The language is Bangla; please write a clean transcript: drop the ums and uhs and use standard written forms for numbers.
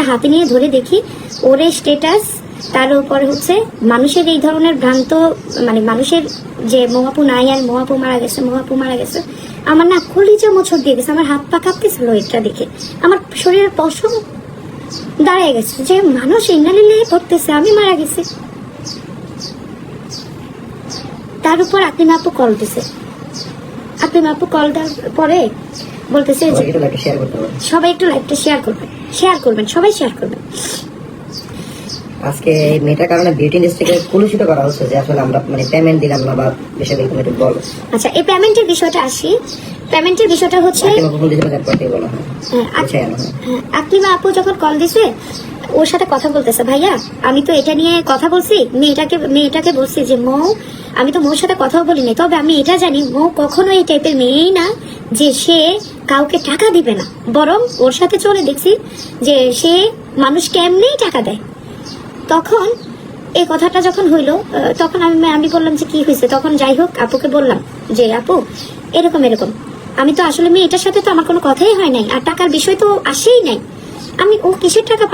হাতে নিয়ে ধরে দেখি ওর স্ট্যাটাস, তার উপরে হচ্ছে মানুষের এই ধরনের ভ্রান্ত, মানে মানুষের যে মহাপু নাই আর মহাপু মারা গেছে, আমার না কলিজা মোচড় দিয়ে গেছে, আমার হাত পা কাঁপতেছিল এটা দেখে, আমার শরীরের পশম দাঁড়িয়ে গেছে যে মানুষ ইন্নালিল্লাহি পড়তেছে, আমি মারা গেছি। তার উপর আকলিমা আপু কল দিছে, আকলিমা আপু কল দেওয়ার পরে বলতেছে যে সবাই একটু লাইভটা শেয়ার করবেন, সবাই শেয়ার করবেন। আজকে মেয়েটার কারণে বিউটি ইন্ডাস্ট্রিকে কুলুষিত করা হচ্ছে যে আসলে আমরা মানে পেমেন্ট দিলাম না বা বিষয়টা একটু বলো। আচ্ছা, এই পেমেন্টের বিষয়টা আসি। পেমেন্টের বিষয়টা হচ্ছে আকলিমা আপু যখন কল দিছে ওর সাথে কথা বলতেছে, ভাইয়া আমি তো এটা নিয়ে কথা বলছি, মেয়েটাকে বলছি যে মৌ, আমি তো মৌর সাথে কথাও বলিনি, তবে আমি এটা জানি মৌ কখনো এই টাইপের মেয়েই না যে সে কাউকে টাকা দিবে না, বরং ওর সাথে চলে দেখছি যে সে মানুষকে এমনিই টাকা দেয়। তখন এই কথাটা যখন হইলো তখন আমি বললাম যে কি হয়েছে, তখন যাই হোক আপুকে বললাম যে আপু এরকম আমি তো আসলে মেয়েটার সাথে তো আমার কোনো কথাই হয় নাই, আর টাকার বিষয় তো আসেই নাই, আমি ও কিসের টাকা